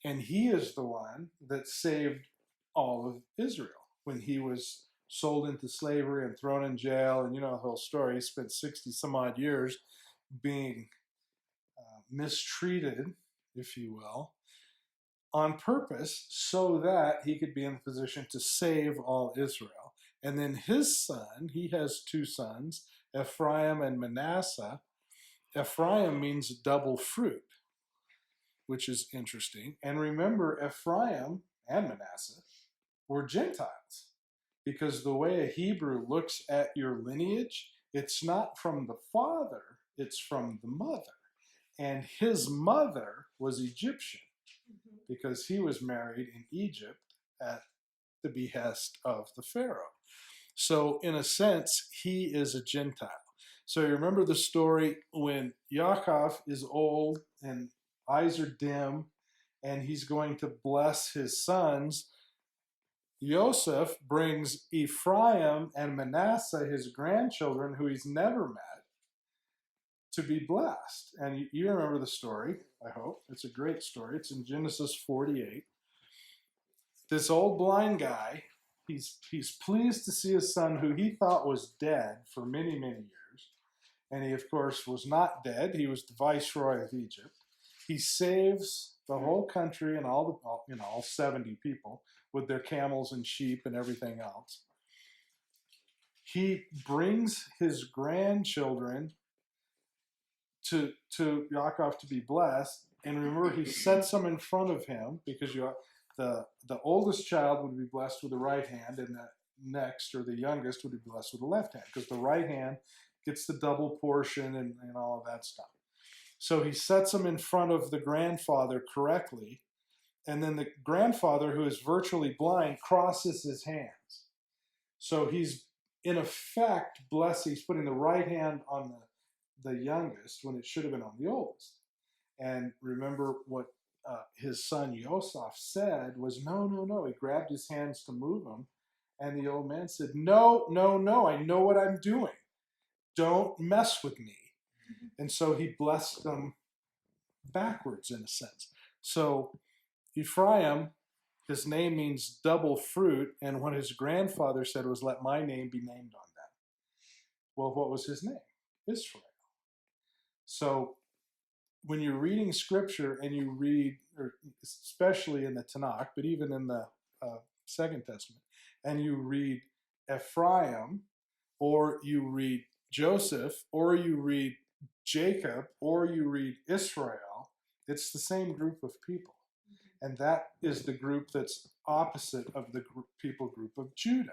And he is the one that saved all of Israel when he was sold into slavery and thrown in jail. And you know the whole story. He spent 60 some odd years being mistreated, if you will, on purpose so that he could be in the position to save all Israel. And then his son, he has two sons, Ephraim and Manasseh. Ephraim means double fruit, which is interesting. And remember, Ephraim and Manasseh were Gentiles, because the way a Hebrew looks at your lineage, it's not from the father, it's from the mother. And his mother was Egyptian because he was married in Egypt at the behest of the Pharaoh. So in a sense, he is a Gentile. So you remember the story when Yaakov is old and eyes are dim and he's going to bless his sons. Joseph brings Ephraim and Manasseh, his grandchildren, who he's never met, to be blessed. And you remember the story, I hope. It's a great story. It's in Genesis 48. This old blind guy, he's pleased to see his son, who he thought was dead for many, many years. And he, of course, was not dead. He was the viceroy of Egypt. He saves the whole country and all 70 people with their camels and sheep and everything else. He brings his grandchildren to Yaakov to be blessed. And remember, he sets them in front of him because the oldest child would be blessed with the right hand, and the next, or the youngest, would be blessed with the left hand, because the right hand gets the double portion and all of that stuff. So he sets them in front of the grandfather correctly, and then the grandfather, who is virtually blind, crosses his hands. So he's, in effect, blessing. He's putting the right hand on the youngest when it should have been on the oldest. And remember what his son Yosef said was, no. He grabbed his hands to move them. And the old man said, no, I know what I'm doing. Don't mess with me. And so he blessed them backwards, in a sense. So Ephraim, his name means double fruit. And what his grandfather said was, let my name be named on them. Well, what was his name? Israel. So when you're reading scripture and you read, or especially in the Tanakh, but even in the Second Testament, and you read Ephraim, or you read Joseph, or you read Jacob, or you read Israel, it's the same group of people. And that is the group that's opposite of the people group of Judah.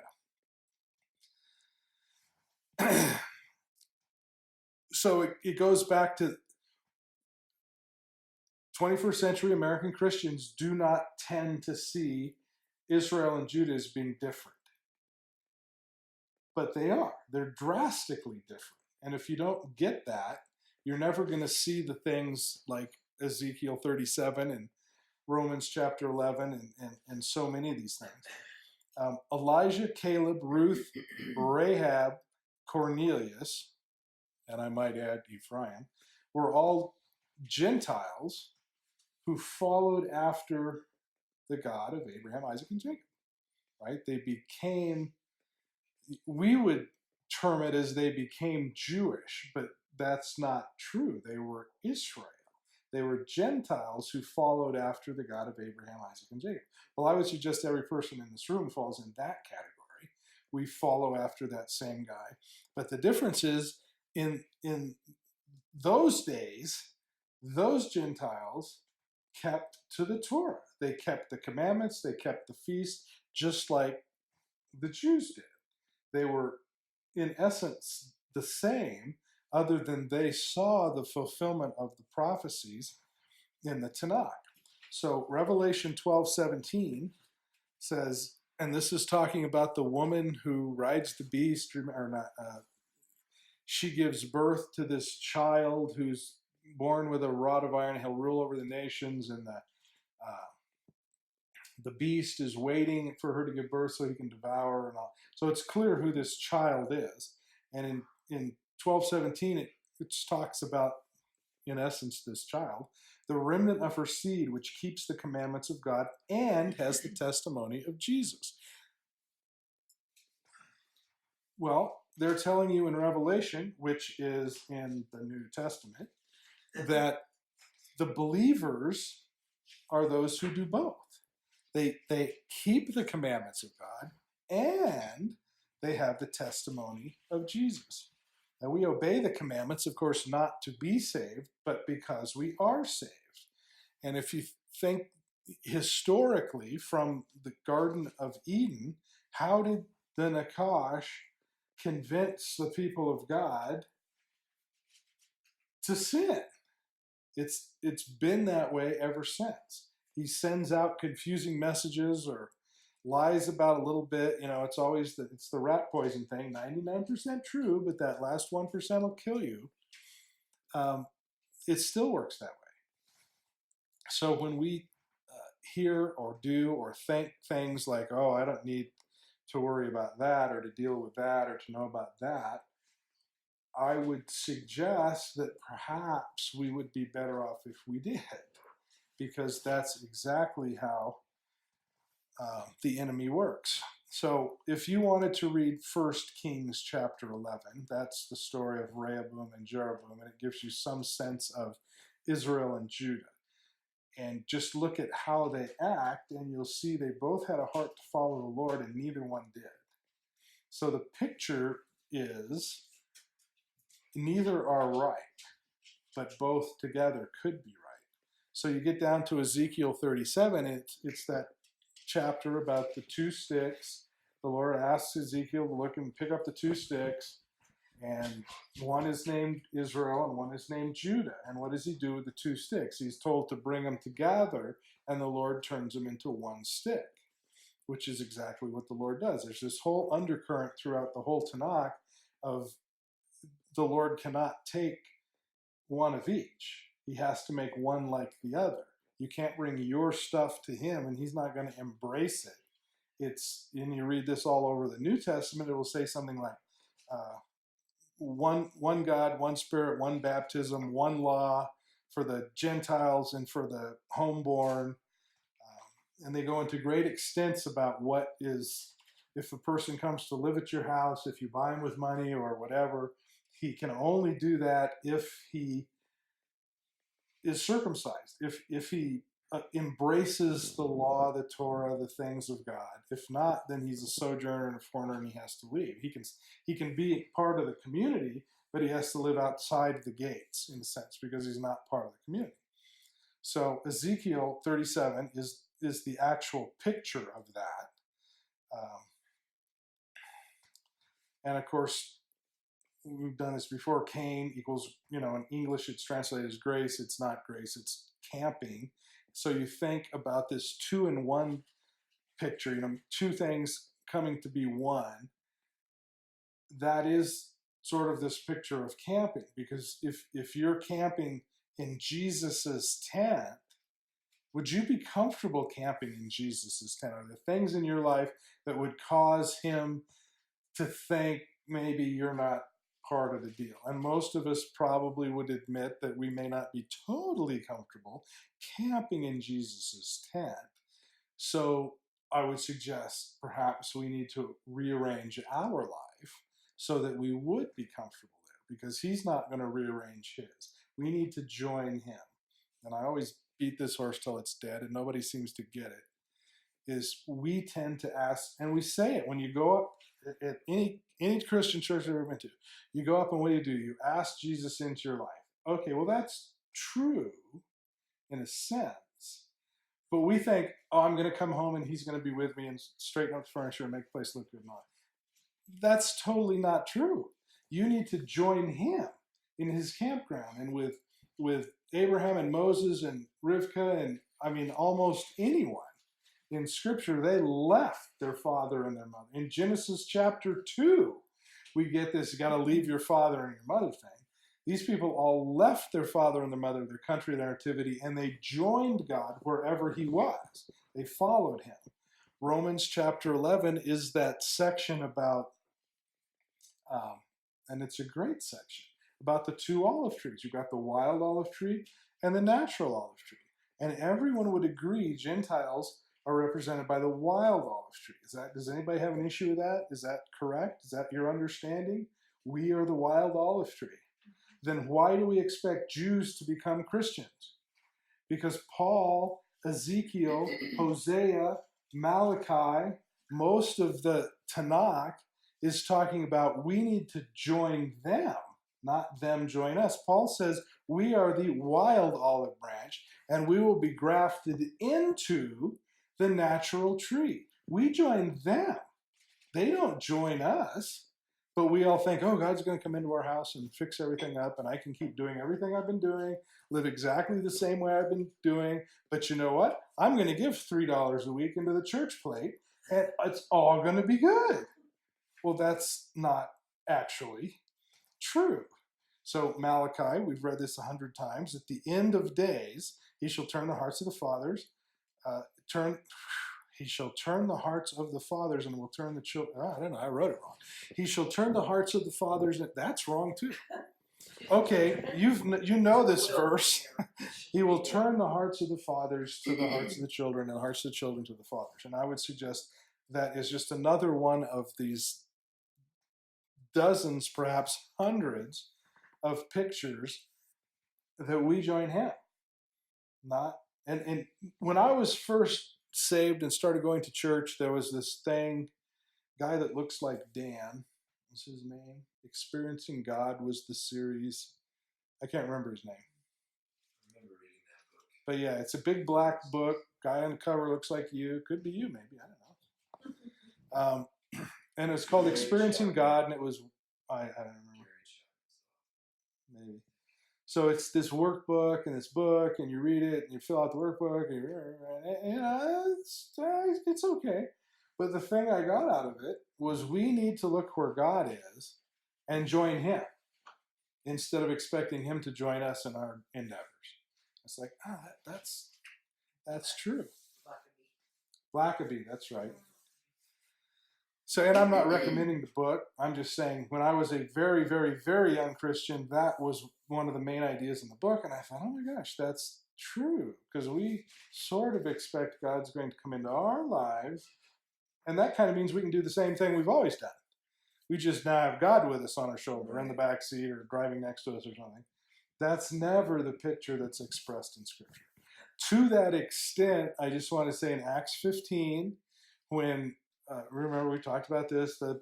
So it goes back to 21st century American Christians do not tend to see Israel and Judah as being different. But they are. They're drastically different. And if you don't get that, you're never going to see the things like Ezekiel 37 and Romans chapter 11 and so many of these things. Elijah, Caleb, Ruth, Rahab, Cornelius, and I might add Ephraim, were all Gentiles who followed after the God of Abraham, Isaac, and Jacob. Right? They became, we would term it as they became Jewish, but that's not true. They were Israel. They were Gentiles who followed after the God of Abraham, Isaac, and Jacob. Well, I would suggest every person in this room falls in that category. We follow after that same guy. But the difference is, in those days, those Gentiles kept to the Torah. They kept the commandments, they kept the feast, just like the Jews did. They were, in essence, the same, other than they saw the fulfillment of the prophecies in the Tanakh. So Revelation 12:17 says, and this is talking about the woman who rides the beast, or not, she gives birth to this child who's born with a rod of iron. He'll rule over the nations, and the beast is waiting for her to give birth so he can devour her and all. So it's clear who this child is. And in 12:17, it talks about, in essence, this child, the remnant of her seed, which keeps the commandments of God and has the testimony of Jesus. Well, they're telling you in Revelation, which is in the New Testament, that the believers are those who do both. They keep the commandments of God and they have the testimony of Jesus. And we obey the commandments, of course, not to be saved, but because we are saved. And if you think historically from the Garden of Eden, how did the Nakash convince the people of God to sin? It's been that way ever since. He sends out confusing messages or lies about a little bit. You know, it's always it's the rat poison thing. 99% true, but that last 1% will kill you. It still works that way. So when we hear or do or think things like, oh, I don't need to worry about that or to deal with that or to know about that, I would suggest that perhaps we would be better off if we did, because that's exactly how the enemy works. So if you wanted to read 1 Kings chapter 11, that's the story of Rehoboam and Jeroboam, and it gives you some sense of Israel and Judah. And just look at how they act, and you'll see they both had a heart to follow the Lord, and neither one did. So the picture is neither are right, but both together could be right. So you get down to Ezekiel 37, it's that chapter about the two sticks. The Lord asks Ezekiel to look and pick up the two sticks, and one is named Israel and one is named Judah. And what does he do with the two sticks? He's told to bring them together, and the Lord turns them into one stick, which is exactly what the Lord does. There's this whole undercurrent throughout the whole Tanakh of the Lord cannot take one of each. He has to make one like the other. You can't bring your stuff to him and he's not going to embrace it. And you read this all over the New Testament, it will say something like one God, one Spirit, one baptism, one law for the Gentiles and for the homeborn. And they go into great extents about what is, if a person comes to live at your house, if you buy him with money or whatever, he can only do that if he is circumcised, if he embraces the law, the Torah, the things of God. If not, then he's a sojourner and a foreigner, and he has to leave. He can be part of the community, but he has to live outside the gates in a sense because he's not part of the community. So Ezekiel 37 is the actual picture of that. And of course, we've done this before. Cain equals, in English it's translated as grace. It's not grace, it's camping. So you think about this 2-in-1 picture, two things coming to be one. That is sort of this picture of camping, because if you're camping in Jesus's tent, would you be comfortable camping in Jesus's tent? Are there things in your life that would cause him to think maybe you're not part of the deal? And most of us probably would admit that we may not be totally comfortable camping in Jesus's tent. So I would suggest perhaps we need to rearrange our life so that we would be comfortable there, because he's not going to rearrange his. We need to join him. And I always beat this horse till it's dead, and nobody seems to get it, is we tend to ask, and we say it when you go up at any Christian church I've ever been to, you go up and what do? You ask Jesus into your life. Okay, well that's true in a sense, but we think, oh, I'm going to come home and he's going to be with me and straighten up the furniture and make the place look good and all. That's totally not true. You need to join him in his campground, and with Abraham and Moses and Rivka and almost anyone in Scripture, they left their father and their mother. In Genesis chapter 2, we get this, you got to leave your father and your mother thing. These people all left their father and their mother, their country, their nativity, and they joined God wherever he was. They followed him. Romans chapter 11 is that section about, and it's a great section, about the two olive trees. You've got the wild olive tree and the natural olive tree. And everyone would agree Gentiles are represented by the wild olive tree. Does anybody have an issue with that? Is that correct? Is that your understanding? We are the wild olive tree. Then why do we expect Jews to become Christians? Because Paul, Ezekiel, Hosea, Malachi, most of the Tanakh is talking about we need to join them, not them join us. Paul says we are the wild olive branch, and we will be grafted into the natural tree. We join them. They don't join us. But we all think, oh, God's going to come into our house and fix everything up, and I can keep doing everything I've been doing, live exactly the same way I've been doing. But you know what? I'm going to give $3 a week into the church plate, and it's all going to be good. Well, that's not actually true. So Malachi, we've read this 100 times. At the end of days, he shall turn the hearts of the fathers, he shall turn the hearts of the fathers and will turn the children. Oh, I don't know, I wrote it wrong. He shall turn the hearts of the fathers, and that's wrong too. Okay, you know this verse. He will turn the hearts of the fathers to the hearts of the children, and the hearts of the children to the fathers. And I would suggest that is just another one of these dozens, perhaps hundreds, of pictures that we join him. And when I was first saved and started going to church, there was this guy that looks like Dan. What's his name? Experiencing God was the series. I can't remember his name. I remember reading that book. But yeah, it's a big black book. Guy on the cover looks like you. Could be you, maybe. I don't know. And it's called Experiencing God, and it was, I don't remember. Maybe. So it's this workbook and this book, and you read it, and you fill out the workbook, and it's okay. But the thing I got out of it was we need to look where God is and join him instead of expecting him to join us in our endeavors. It's like, that's true. Blackaby, that's right. So, and I'm not recommending the book. I'm just saying when I was a very, very, very young Christian, that was one of the main ideas in the book. And I thought, oh my gosh, that's true. Because we sort of expect God's going to come into our lives. And that kind of means we can do the same thing we've always done. We just now have God with us on our shoulder, in the back seat, or driving next to us or something. That's never the picture that's expressed in Scripture. To that extent, I just want to say in Acts 15, when, remember we talked about this, the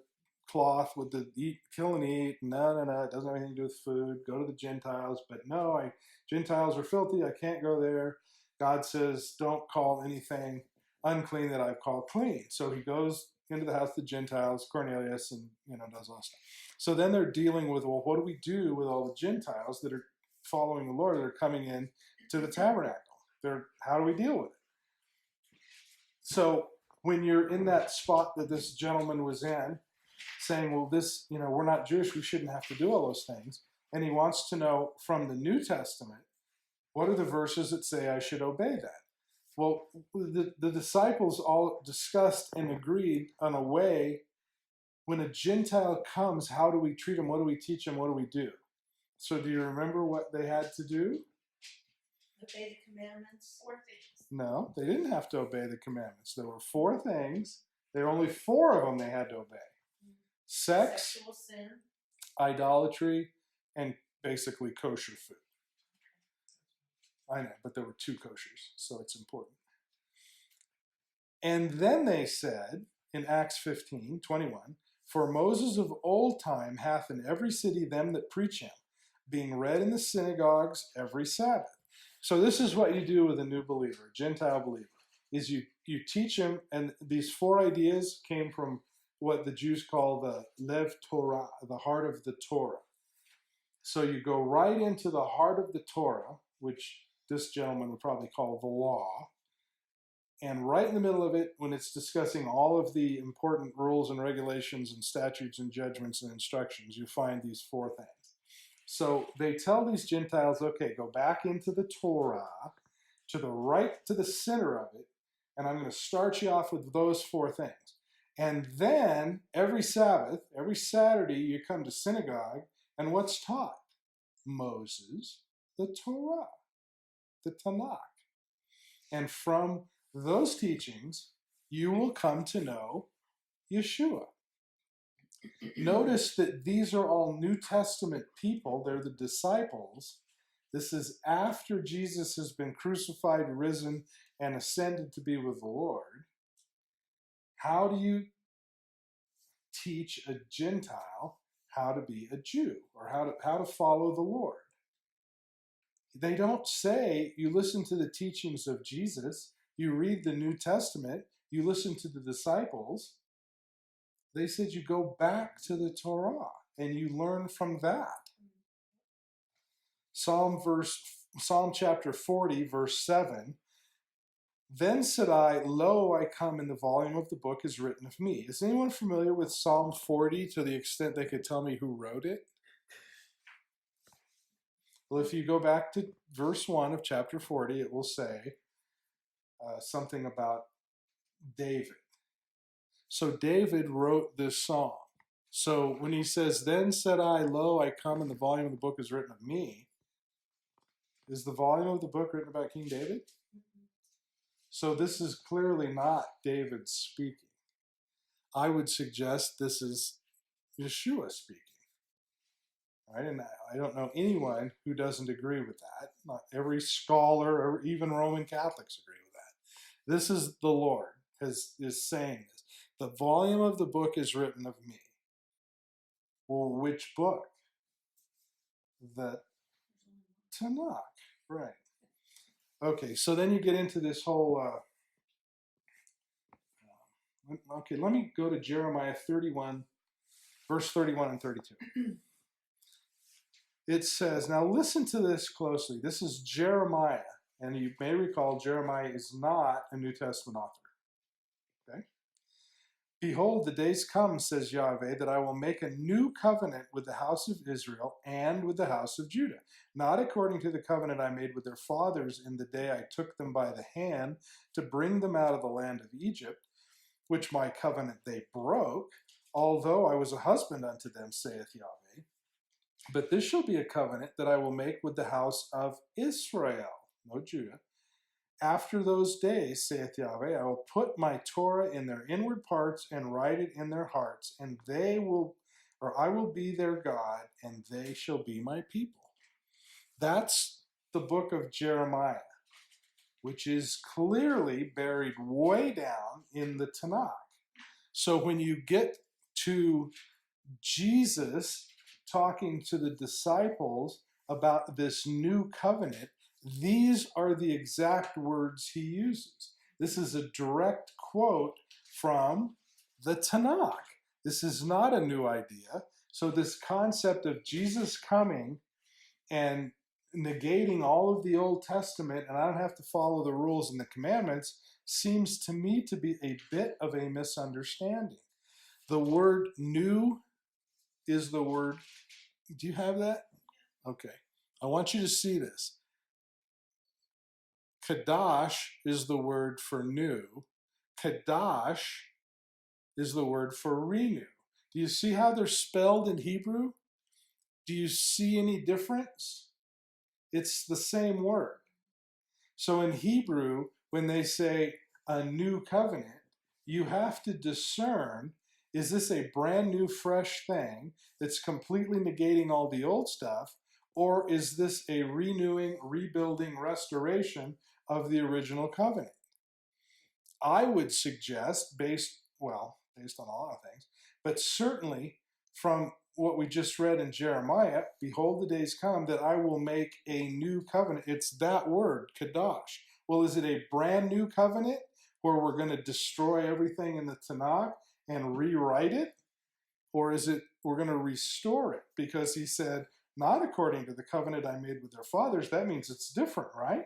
cloth with the eat, kill and eat, no, it doesn't have anything to do with food, go to the Gentiles, but no, Gentiles are filthy, I can't go there. God says, don't call anything unclean that I've called clean. So he goes into the house of the Gentiles, Cornelius, and does all that stuff. So then they're dealing with, well, what do we do with all the Gentiles that are following the Lord, that are coming in to the tabernacle? How do we deal with it? So when you're in that spot that this gentleman was in, saying, well, this, we're not Jewish, we shouldn't have to do all those things. And he wants to know from the New Testament, what are the verses that say I should obey that? Well, the disciples all discussed and agreed on a way, when a Gentile comes, how do we treat him? What do we teach him? What do we do? So do you remember what they had to do? Obey the commandments. 4 things. No, they didn't have to obey the commandments. There were 4 things. There were only 4 of them they had to obey. Sex, Sexual sin. idolatry, and basically kosher food. I know, but there were 2 koshers, so it's important. And then they said in Acts 15:21, for Moses of old time hath in every city them that preach him, being read in the synagogues every Sabbath. So this is what you do with a new believer, Gentile believer, is you teach him, and these 4 ideas came from what the Jews call the Lev Torah, the heart of the Torah. So you go right into the heart of the Torah, which this gentleman would probably call the law, and right in the middle of it, when it's discussing all of the important rules and regulations and statutes and judgments and instructions, you find these 4 things. So they tell these Gentiles, okay, go back into the Torah, to the right, to the center of it, and I'm going to start you off with those 4 things. And then every Sabbath, every Saturday, you come to synagogue, and what's taught? Moses, the Torah, the Tanakh. And from those teachings, you will come to know Yeshua. Notice that these are all New Testament people. They're the disciples. This is after Jesus has been crucified, risen, and ascended to be with the Lord. How do you teach a Gentile how to be a Jew, or how to follow the Lord? They don't say you listen to the teachings of Jesus, you read the New Testament, you listen to the disciples. They said you go back to the Torah and you learn from that. Psalm chapter 40, verse 7. Then said I, lo, I come, and the volume of the book is written of me. Is anyone familiar with Psalm 40 to the extent they could tell me who wrote it? Well, if you go back to verse 1 of chapter 40, it will say something about David. So David wrote this song. So when he says, then said I, lo, I come, and the volume of the book is written of me, is the volume of the book written about King David? So this is clearly not David speaking. I would suggest this is Yeshua speaking. Right? And I don't know anyone who doesn't agree with that. Not every scholar or even Roman Catholics agree with that. This is the Lord is saying this. The volume of the book is written of me. Well, which book? The Tanakh, right. Okay, so then you get into this whole, okay, let me go to Jeremiah 31, verse 31 and 32. It says, now listen to this closely. This is Jeremiah, and you may recall Jeremiah is not a New Testament author. Okay? Behold, the days come, says Yahweh, that I will make a new covenant with the house of Israel and with the house of Judah, not according to the covenant I made with their fathers in the day I took them by the hand to bring them out of the land of Egypt, which my covenant they broke, although I was a husband unto them, saith Yahweh. But this shall be a covenant that I will make with the house of Israel, no Judah. After those days, saith Yahweh, I will put my Torah in their inward parts and write it in their hearts, and I will be their God, and they shall be my people. That's the book of Jeremiah, which is clearly buried way down in the Tanakh. So when you get to Jesus talking to the disciples about this new covenant, these are the exact words he uses. This is a direct quote from the Tanakh. This is not a new idea. So this concept of Jesus coming and negating all of the Old Testament, and I don't have to follow the rules and the commandments, seems to me to be a bit of a misunderstanding. The word new is the word, do you have that? Okay. I want you to see this. Kadash is the word for new. Kadash is the word for renew. Do you see how they're spelled in Hebrew? Do you see any difference? It's the same word. So in Hebrew, when they say a new covenant, you have to discern, is this a brand new, fresh thing that's completely negating all the old stuff, or is this a renewing, rebuilding, restoration of the original covenant? I would suggest, based on a lot of things, but certainly from what we just read in Jeremiah, behold, the days come that I will make a new covenant. It's that word, Kadash. Well, is it a brand new covenant where we're going to destroy everything in the Tanakh and rewrite it? Or is it we're going to restore it? Because he said, not according to the covenant I made with their fathers. That means it's different, right?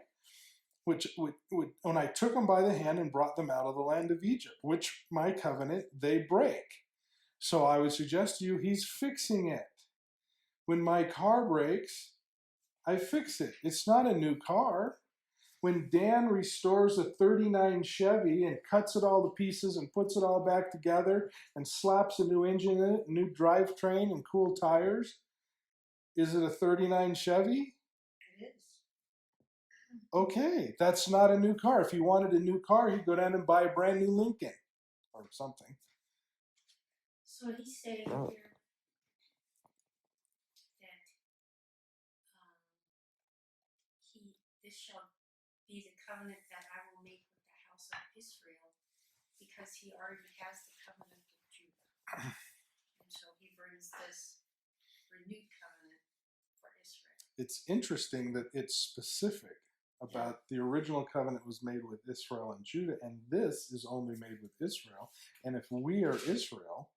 Which when I took them by the hand and brought them out of the land of Egypt, which my covenant they break. So I would suggest to you, he's fixing it. When my car breaks, I fix it. It's not a new car. When Dan restores a 39 Chevy and cuts it all to pieces and puts it all back together and slaps a new engine in it, new drivetrain and cool tires, is it a 39 Chevy? It is. Okay, that's not a new car. If you wanted a new car, you'd go down and buy a brand new Lincoln or something. So he's saying here that this shall be the covenant that I will make with the house of Israel, because he already has the covenant of Judah. And so he brings this renewed covenant for Israel. It's interesting that it's specific about the original covenant was made with Israel and Judah, and this is only made with Israel. And if we are Israel,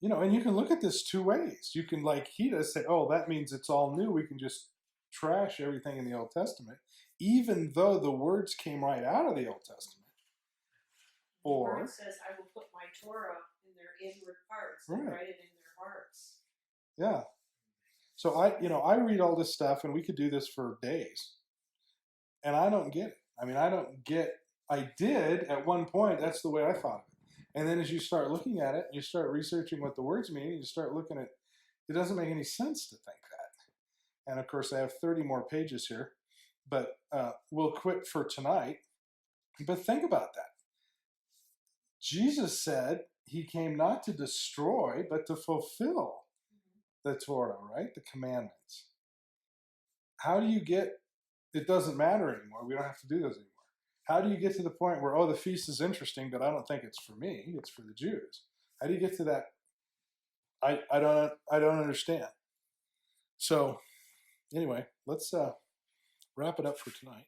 and you can look at this two ways. You can, like he does, say, oh, that means it's all new. We can just trash everything in the Old Testament, even though the words came right out of the Old Testament. Or it says, I will put my Torah in their inward parts Right. and write it in their hearts. Yeah. So I read all this stuff, and we could do this for days. And I don't get it. I did at one point, that's the way I thought of it. And then as you start looking at it, you start researching what the words mean, and you start looking at, it doesn't make any sense to think that. And of course, I have 30 more pages here, but we'll quit for tonight. But think about that. Jesus said he came not to destroy, but to fulfill the Torah, right? The commandments. How do you get, it doesn't matter anymore. We don't have to do those anymore. How do you get to the point where, oh, the feast is interesting, but I don't think it's for me, it's for the Jews? How do you get to that? I don't understand. So anyway, let's wrap it up for tonight.